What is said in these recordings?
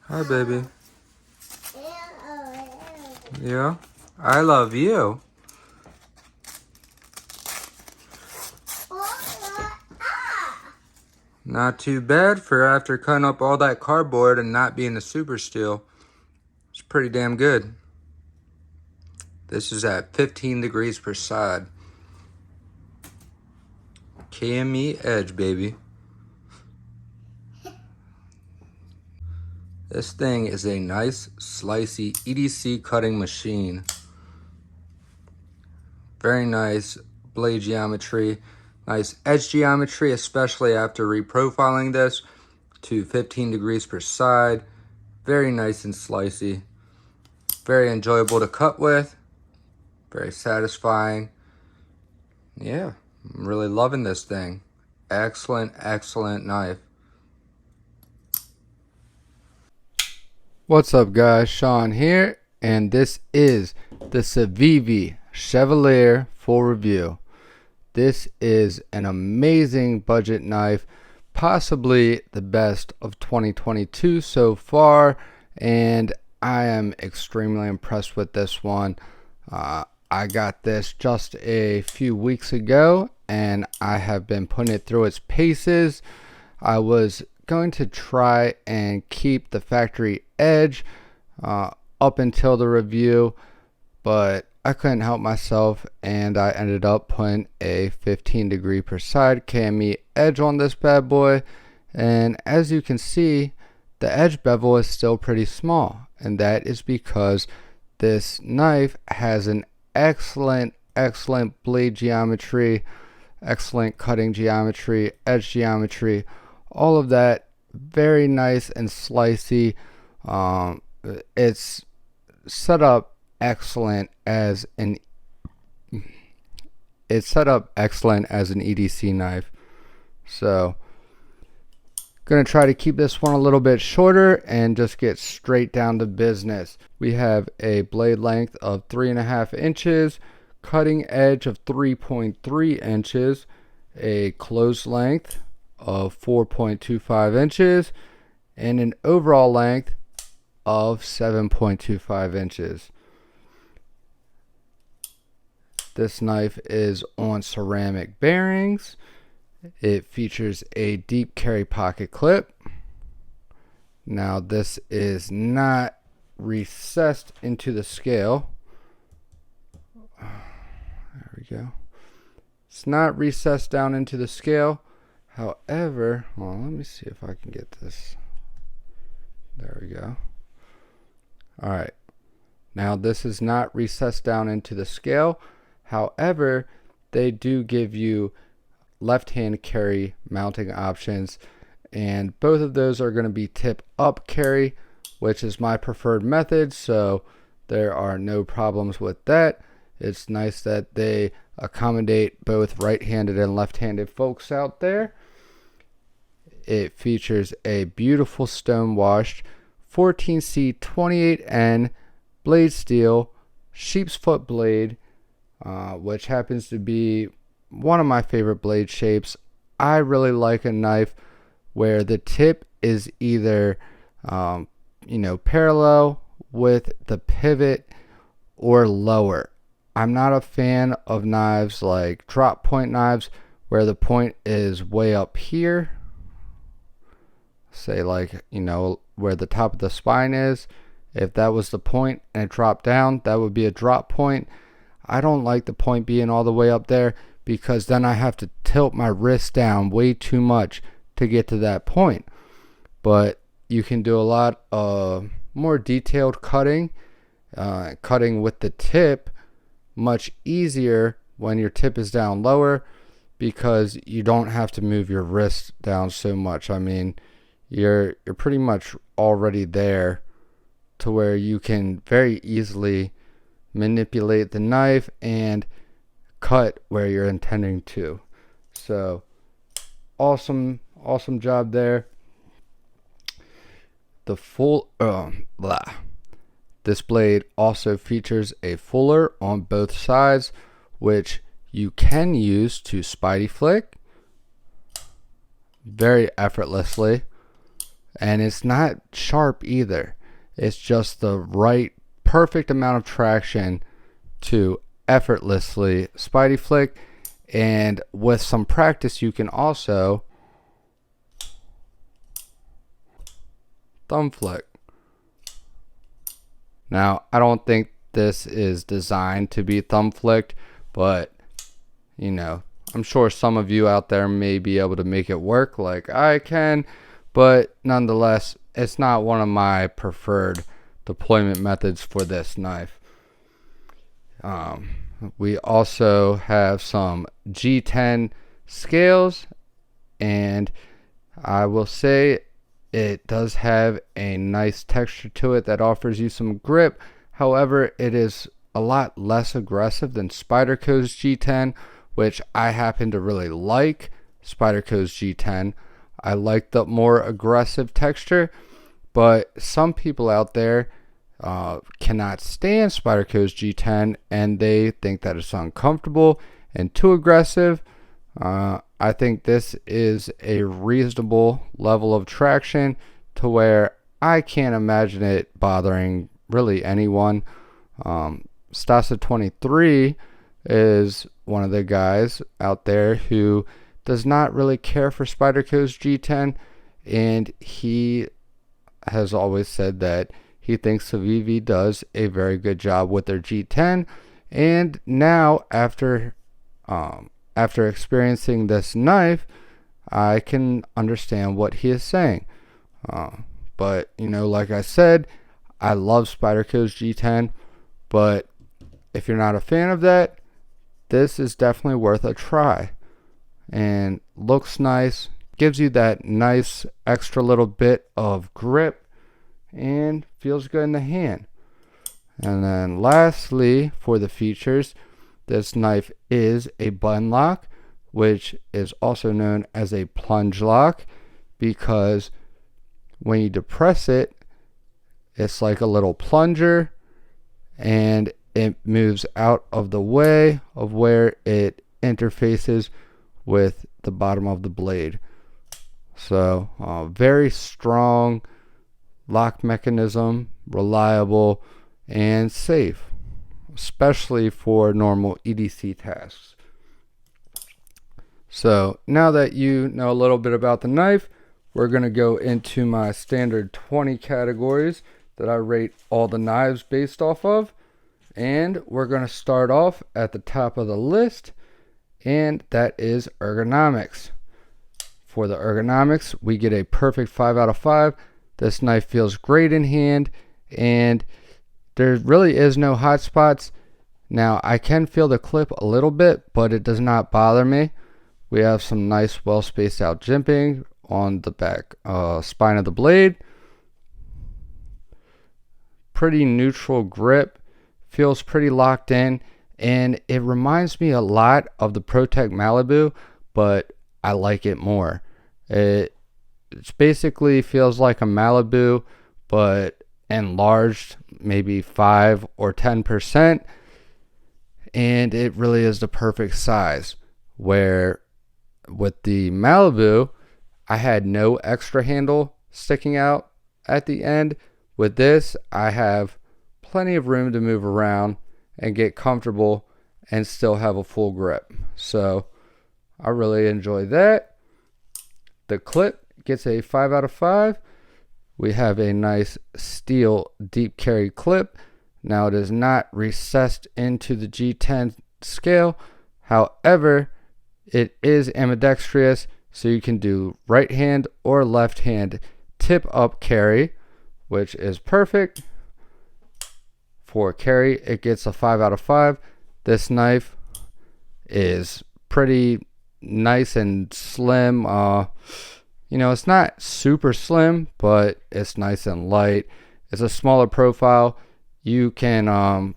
Hi, baby. Yeah? I love you. Not too bad for after cutting up all that cardboard and not being a super steel. It's pretty damn good. This is at 15 degrees per side. KME edge, baby. This thing is a nice, slicey EDC cutting machine. Very nice blade geometry, nice edge geometry, especially after reprofiling this to 15 degrees per side. Very nice and slicey. Very enjoyable to cut with. Very satisfying. Yeah, I'm really loving this thing. Excellent, excellent knife. What's up, guys? Sean here, and this is the Civivi Chevalier full review. This is an amazing budget knife, possibly the best of 2022 so far, and I am extremely impressed with this one. I got this just a few weeks ago, and I have been putting it through its paces. I was going to try and keep the factory edge up until the review, but I couldn't help myself, and I ended up putting a 15 degree per side KME edge on this bad boy. And as you can see, the edge bevel is still pretty small, and that is because this knife has an excellent blade geometry, excellent cutting geometry, edge geometry, all of that very nice and slicey. It's set up excellent as an EDC knife. So gonna try to keep this one a little bit shorter and just get straight down to business. We have a blade length of 3.5 inches, cutting edge of 3.3 inches, a close length of 4.25 inches, and an overall length of 7.25 inches. This knife is on ceramic bearings. It features a deep carry pocket clip. Now this is not recessed into the scale. There we go. It's not recessed down into the scale. However, well, let me see if I can get this. There we go. All right. Now this is not recessed down into the scale. However, they do give you left-hand carry mounting options, and both of those are going to be tip up carry, which is my preferred method, so there are no problems with that. It's nice that they accommodate both right-handed and left-handed folks out there. It features a beautiful stone washed 14C28N blade steel sheep's foot blade, which happens to be one of my favorite blade shapes. I really like a knife where the tip is either parallel with the pivot or lower. I'm not a fan of knives like drop point knives where the point is way up here, say like where the top of the spine is. If that was the point and it dropped down, that would be a drop point. I don't like the point being all the way up there, because then I have to tilt my wrist down way too much to get to that point. But you can do a lot of more detailed cutting, cutting with the tip much easier when your tip is down lower, because you don't have to move your wrist down so much. I mean, you're pretty much already there to where you can very easily manipulate the knife and cut where you're intending to. So awesome job there. The This blade also features a fuller on both sides, which you can use to spidey flick very effortlessly. and it's not sharp either. It's just the right perfect amount of traction to effortlessly spidey flick, and with some practice you can also thumb flick. Now I don't think this is designed to be thumb flicked, but you know, I'm sure some of you out there may be able to make it work like I can, but nonetheless it's not one of my preferred deployment methods for this knife. We also have some G10 scales, and I will say it does have a nice texture to it that offers you some grip. However, it is a lot less aggressive than Spyderco's G10, which I happen to really like. Spyderco's G10, I like the more aggressive texture, but some people out there cannot stand Spyderco's G10 and they think that it's uncomfortable and too aggressive. I think this is a reasonable level of traction to where I can't imagine it bothering really anyone. Stasa23 is one of the guys out there who does not really care for Spyderco's G10, and he has always said that he thinks Civivi does a very good job with their G10. And now after experiencing this knife, I can understand what he is saying. But you know, like I said, I love Spyderco's G10, but if you're not a fan of that, this is definitely worth a try. And looks nice, gives you that nice extra little bit of grip, and feels good in the hand. And then lastly, for the features, this knife is a button lock, which is also known as a plunge lock, because when you depress it, it's like a little plunger and it moves out of the way of where it interfaces with the bottom of the blade. So very strong lock mechanism, reliable and safe, especially for normal EDC tasks. So now that you know a little bit about the knife, we're going to go into my standard 20 categories that I rate all the knives based off of. And we're going to start off at the top of the list, and that is ergonomics. For the ergonomics, we get a perfect 5 out of 5. This knife feels great in hand, and there really is no hot spots. Now I can feel the clip a little bit, but it does not bother me. We have some nice well spaced out jimping on the back spine of the blade. Pretty neutral grip, feels pretty locked in, and it reminds me a lot of the ProTech Malibu, but I like it more. It basically feels like a Malibu, but enlarged maybe 5 or 10%, and it really is the perfect size. Where with the Malibu, I had no extra handle sticking out at the end. With this, I have plenty of room to move around and get comfortable and still have a full grip. So I really enjoy that. The clip gets a 5 out of 5. We have a nice steel deep carry clip. Now it is not recessed into the G10 scale. However, it is ambidextrous, so you can do right hand or left hand tip up carry, which is perfect. For carry, it gets a 5 out of 5. This knife is pretty nice and slim. You know, it's not super slim, but it's nice and light. It's a smaller profile. You can,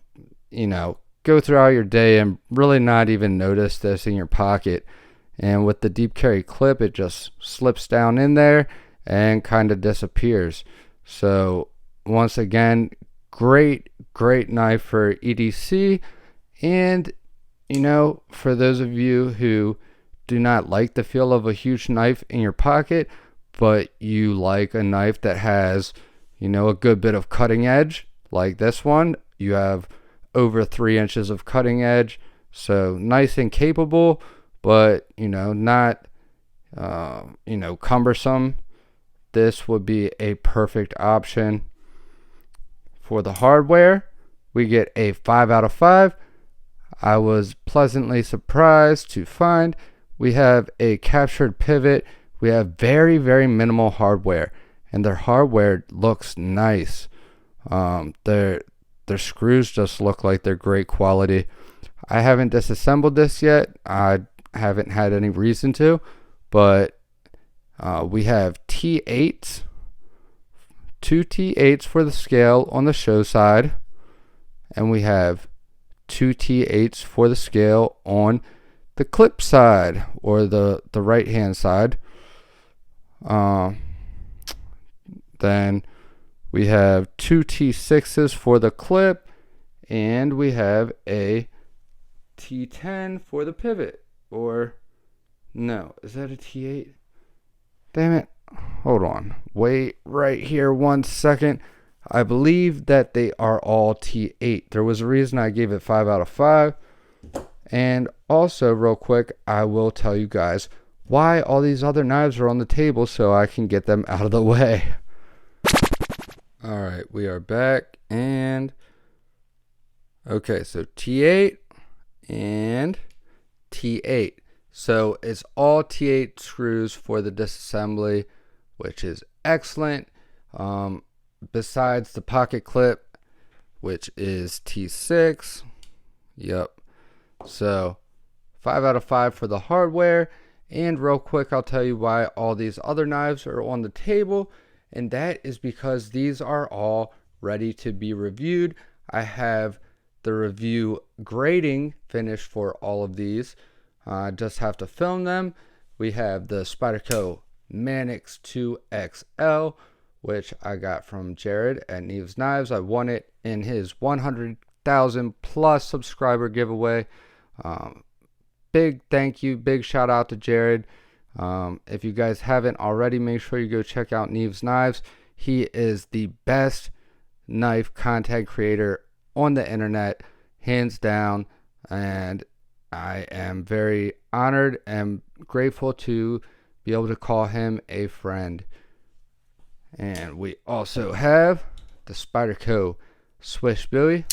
you know, go throughout your day and really not even notice this in your pocket. And with the deep carry clip, it just slips down in there and kind of disappears. So once again, great knife for EDC. And you know, for those of you who do not like the feel of a huge knife in your pocket, but you like a knife that has, you know, a good bit of cutting edge, like this one. You have over 3 inches of cutting edge, so nice and capable, but, you know, not, you know, cumbersome. This would be a perfect option. For the hardware, we get a 5 out of 5. I was pleasantly surprised to find we have a captured pivot. We have very, very minimal hardware, and their hardware looks nice. Their screws just look like they're great quality. I haven't disassembled this yet. I haven't had any reason to, but we have T8s, 2 T8s for the scale on the show side, and we have 2 T8s for the scale on the clip side, or the right hand side. Then we have 2 T6s for the clip, and we have a T10 for the pivot. Or no, is that a T8? Damn it. Hold on. Wait right here 1 second. I believe that they are all T8. There was a reason I gave it 5 out of 5. And also, real quick, I will tell you guys why all these other knives are on the table so I can get them out of the way. Alright, we are back, and okay, so T8 and T8. So it's all T8 screws for the disassembly, which is excellent. Besides the pocket clip, which is T6. Yep. So 5 out of 5 for the hardware. And real quick, I'll tell you why all these other knives are on the table, and that is because these are all ready to be reviewed. I have the review grading finished for all of these. I just have to film them. We have the Spyderco MANIX 2XL, which I got from Jared at Neves Knives. I won it in his 100,000 plus subscriber giveaway. Big thank you, big shout out to Jared. If you guys haven't already, make sure you go check out Neves Knives. He is the best knife content creator on the internet, hands down, and I am very honored and grateful to be able to call him a friend. And we also have the Spyderco Swiss Bowie.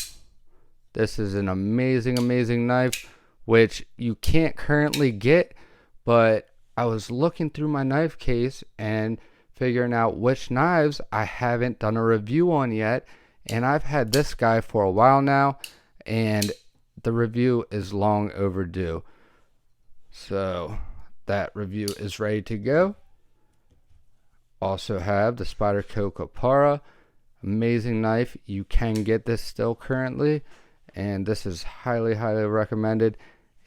This is an amazing knife, which you can't currently get, but I was looking through my knife case and figuring out which knives I haven't done a review on yet, and I've had this guy for a while now, and the review is long overdue. So that review is ready to go. Also have the Spyderco KAPARA. Amazing knife. You can get this still currently, and this is highly recommended.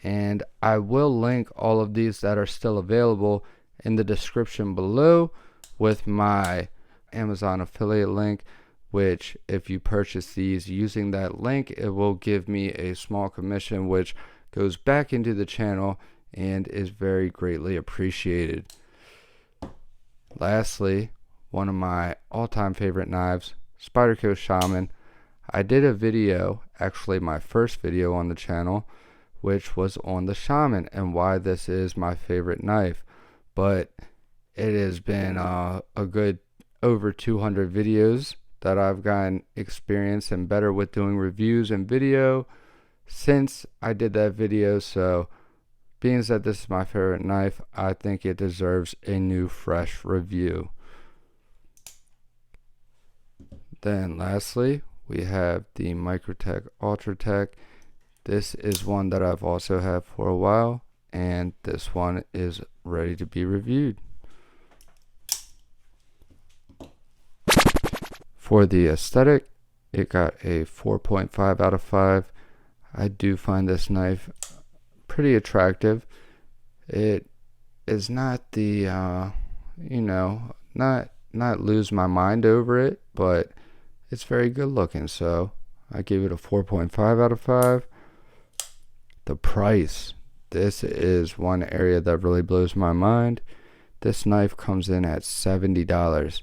And I will link all of these that are still available in the description below with my Amazon affiliate link, which if you purchase these using that link, it will give me a small commission, which goes back into the channel and is very greatly appreciated. Lastly, one of my all-time favorite knives, Spyderco SHAMAN. I did a video, actually my first video on the channel, which was on the SHAMAN and why this is my favorite knife. But it has been a good over 200 videos that I've gotten experience and better with doing reviews and video since I did that video. So being that this is my favorite knife, I think it deserves a new fresh review. Then lastly, we have the Microtech Ultratech. This is one that I've also had for a while, and this one is ready to be reviewed. For the aesthetic, it got a 4.5 out of 5. I do find this knife pretty attractive. It is not the, not lose my mind over it, but it's very good looking, so I gave it a 4.5 out of 5. The price, this is one area that really blows my mind. this knife comes in at $70.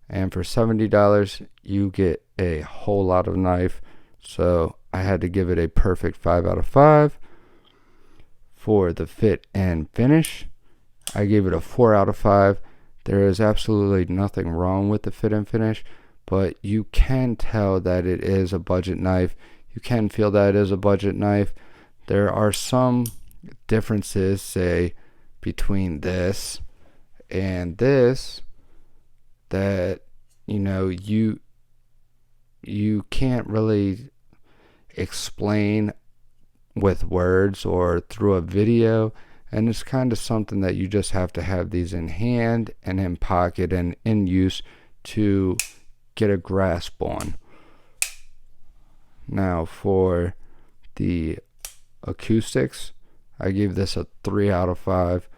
And for $70, you get a whole lot of knife. So I had to give it a perfect 5 out of 5. For the fit and finish, I gave it a 4 out of 5. There is absolutely nothing wrong with the fit and finish, but you can tell that it is a budget knife. You can feel that it is a budget knife. There are some differences, say, between this and this, that you can't really explain with words or through a video, and it's kind of something that you just have to have these in hand and in pocket and in use to get a grasp on. Now for the acoustics, I gave this a 3 out of 5.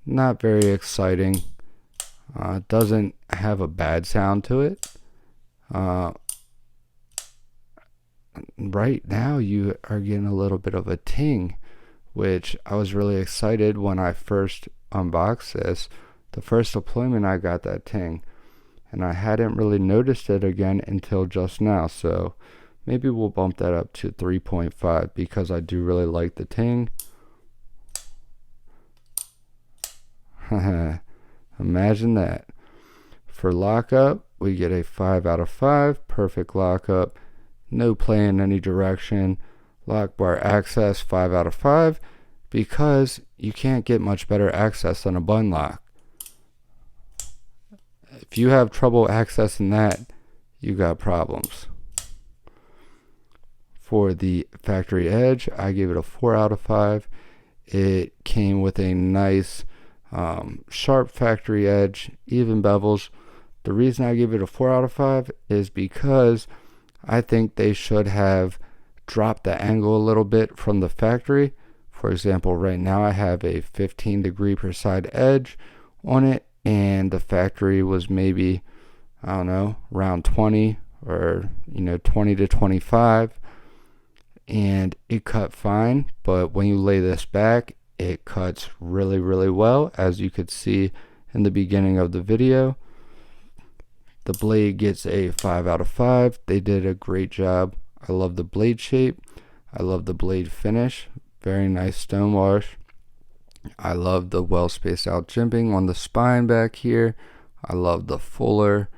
Not very exciting. Doesn't have a bad sound to it. Right now you are getting a little bit of a ting, which I was really excited when I first unboxed this. The first deployment I got that ting, and I hadn't really noticed it again until just now. So maybe we'll bump that up to 3.5 because I do really like the ting. Imagine that. For lockup, we get a 5 out of 5. Perfect lockup. No play in any direction. Lock bar access, 5 out of 5, because you can't get much better access than a button lock. If you have trouble accessing that, you got problems. For the factory edge, I gave it a 4 out of 5. It came with a nice sharp factory edge, even bevels. The reason I give it a 4 out of 5 is because I think they should have dropped the angle a little bit from the factory. For example, right now I have a 15 degree per side edge on it, and the factory was maybe, I don't know, around 20 or 20 to 25, and it cut fine. But when you lay this back, it cuts really, really well, as you could see in the beginning of the video. The blade gets a 5 out of 5. They did a great job. I love the blade shape. I love the blade finish. Very nice stone wash. I love the well spaced out jimping on the spine back here. I love the fuller.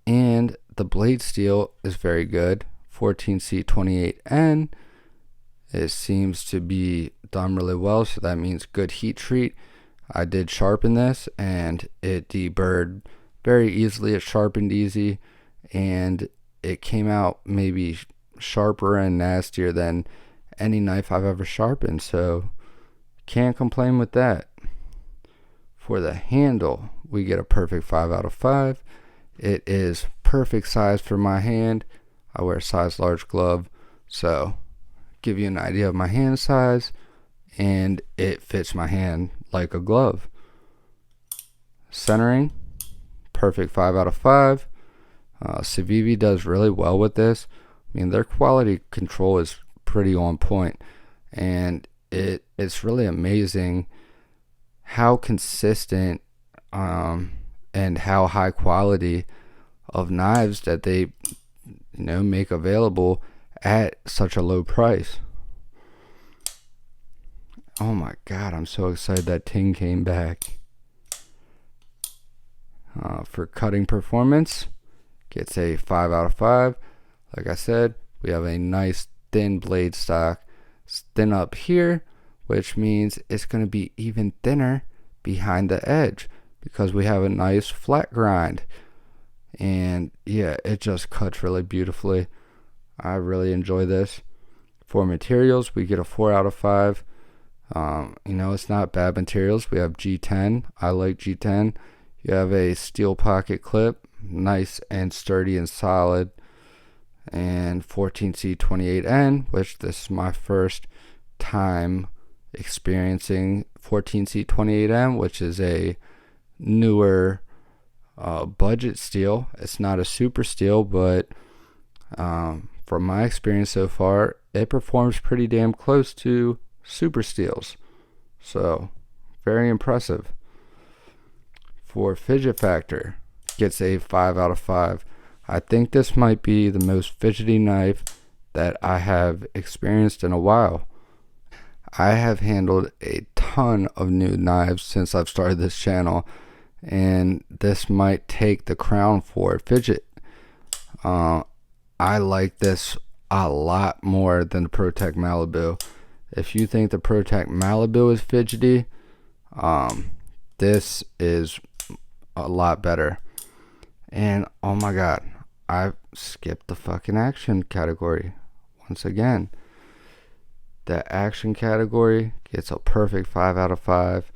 And the blade steel is very good. 14C28N. It seems to be done really well, so that means good heat treat. I did sharpen this and it deburred very easily. It sharpened easy, and it came out maybe sharper and nastier than any knife I've ever sharpened, so can't complain with that. For the handle, we get a perfect 5 out of 5. It is perfect size for my hand. I wear a size large glove, so give you an idea of my hand size, and it fits my hand like a glove. Centering, perfect 5 out of 5. Civivi does really well with this. I mean, their quality control is pretty on point, and it's really amazing how consistent and how high quality of knives that they make available at such a low price. Oh my god, I'm so excited that ting came back. For cutting performance, gets a 5 out of 5. Like I said, we have a nice thin blade stock. It's thin up here, which means it's going to be even thinner behind the edge because we have a nice flat grind. And yeah, it just cuts really beautifully. I really enjoy this. For materials, we get a 4 out of 5. It's not bad materials. We have G10. I like G10. You have a steel pocket clip, nice and sturdy and solid, and 14C28N, which this is my first time experiencing 14C28N, which is a newer budget steel. It's not a super steel, but from my experience so far, it performs pretty damn close to super steels. So very impressive. For fidget factor, gets a 5 out of 5. I think this might be the most fidgety knife that I have experienced in a while. I have handled a ton of new knives since I've started this channel, and this might take the crown for fidget. I like this a lot more than the ProTech Malibu. If you think the ProTech Malibu is fidgety, this is a lot better. And oh my god, I skipped the fucking action category once again. The action category gets a perfect 5 out of 5.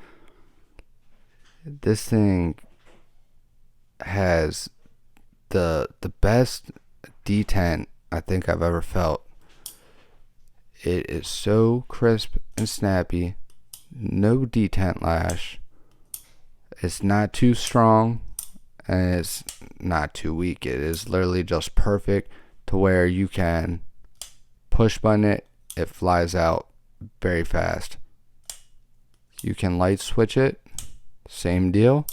This thing has the best detent I think I've ever felt. It is so crisp and snappy, no detent lash. It's not too strong and it's not too weak. It is literally just perfect to where you can push button it, it flies out very fast. You can light switch it, same deal.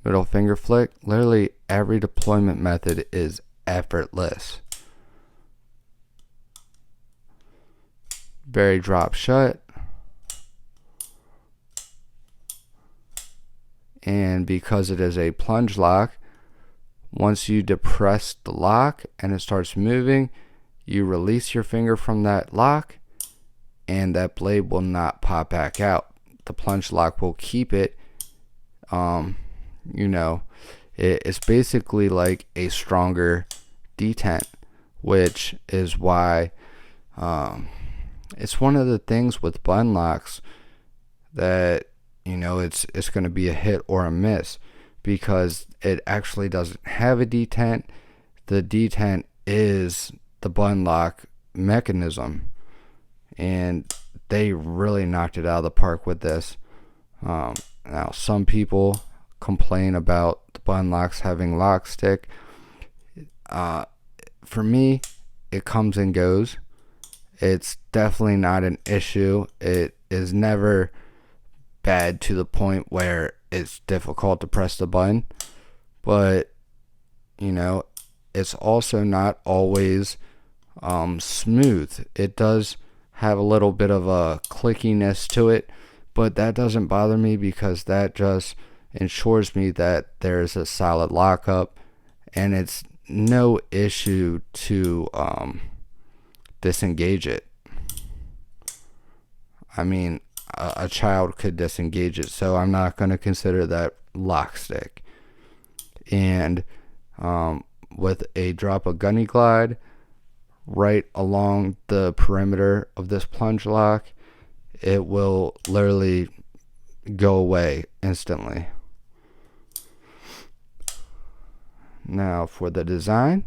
Middle finger flick, literally every deployment method is effortless. Very drop shut. And because it is a plunge lock, once you depress the lock and it starts moving, you release your finger from that lock and that blade will not pop back out. The plunge lock will keep it. You know, it's basically like a stronger detent, which is why it's one of the things with button locks that, you know, it's going to be a hit or a miss because it actually doesn't have a detent. The detent is the button lock mechanism, and they really knocked it out of the park with this. Now some people complain about the button locks having lock stick. For me, it comes and goes. It's definitely not an issue. It is never bad to the point where it's difficult to press the button, but you know, it's also not always smooth. It does have a little bit of a clickiness to it, but that doesn't bother me because that just ensures me that there's a solid lockup and it's no issue to disengage it. I mean, a child could disengage it, so I'm not going to consider that lock stick. And with a drop of gunny glide right along the perimeter of this plunge lock, it will literally go away instantly. Now for the design,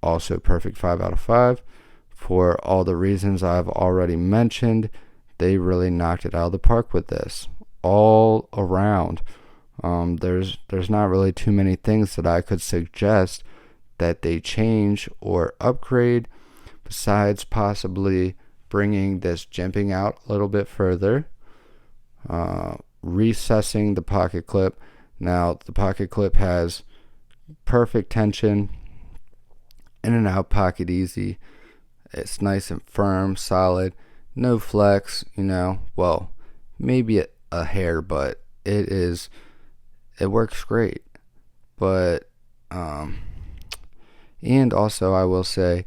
also perfect 5 out of 5 for all the reasons I've already mentioned. They really knocked it out of the park with this all around. There's not really too many things that I could suggest that they change or upgrade, besides possibly bringing this jimping out a little bit further, recessing the pocket clip. Now the pocket clip has perfect tension, in and out pocket easy. It's nice and firm, solid, no flex, you know, well, maybe a hair, but it works great. But and also I will say,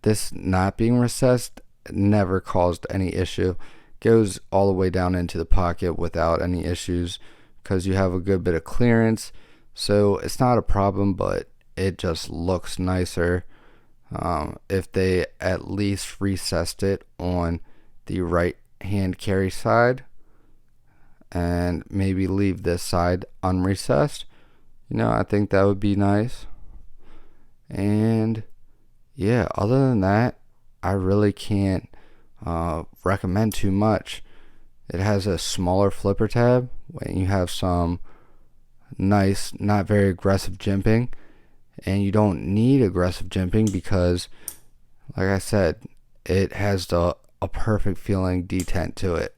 this not being recessed never caused any issue. Goes all the way down into the pocket without any issues because you have a good bit of clearance, so it's not a problem, but it just looks nicer if they at least recessed it on the right hand carry side and maybe leave this side unrecessed. You know, I think that would be nice. And yeah, other than that, I really can't recommend too much. It has a smaller flipper tab when you have some nice, not very aggressive jimping, and you don't need aggressive jimping because, like I said, it has a perfect feeling detent to it.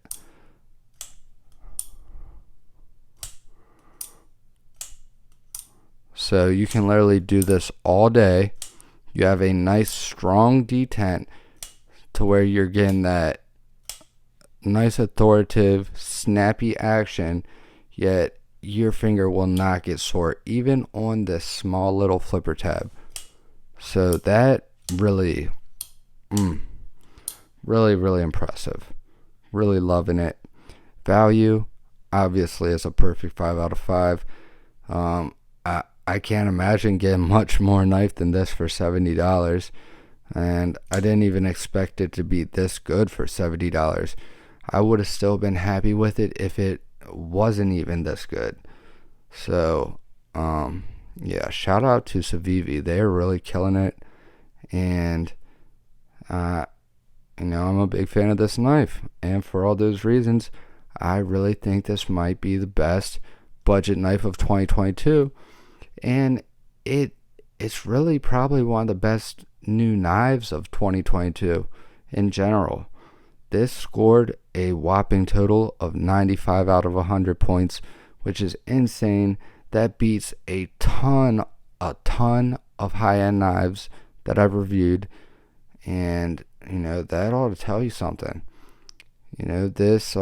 So you can literally do this all day. You have a nice strong detent to where you're getting that nice authoritative snappy action, yet your finger will not get sore even on this small little flipper tab. So that really really impressive. Really loving it. Value obviously is a perfect 5 out of 5. I can't imagine getting much more knife than this for $70, and I didn't even expect it to be this good for $70. I would have still been happy with it if it wasn't even this good. So yeah, shout out to Civivi. They're really killing it, and you know, I'm a big fan of this knife, and for all those reasons, I really think this might be the best budget knife of 2022, and it's really probably one of the best new knives of 2022 in general. This scored a whopping total of 95 out of 100 points, which is insane. That beats a ton of high-end knives that I've reviewed, and you know, that ought to tell you something. You know, this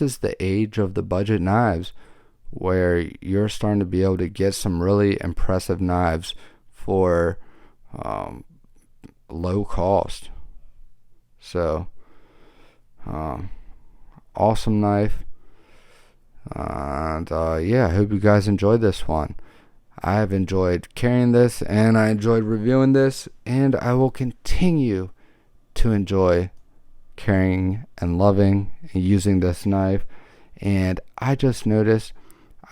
is the age of the budget knives, where you're starting to be able to get some really impressive knives for low cost. So awesome knife, and yeah, I hope you guys enjoyed this one. I have enjoyed carrying this, and I enjoyed reviewing this, and I will continue to enjoy carrying and loving and using this knife. And I just noticed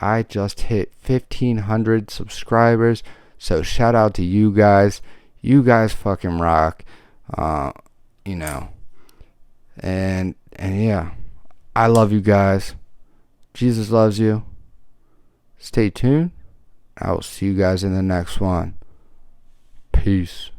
I just hit 1,500 subscribers, so shout out to you guys. You guys fucking rock. You know, and yeah, I love you guys. Jesus loves you. Stay tuned. I will see you guys in the next one. Peace.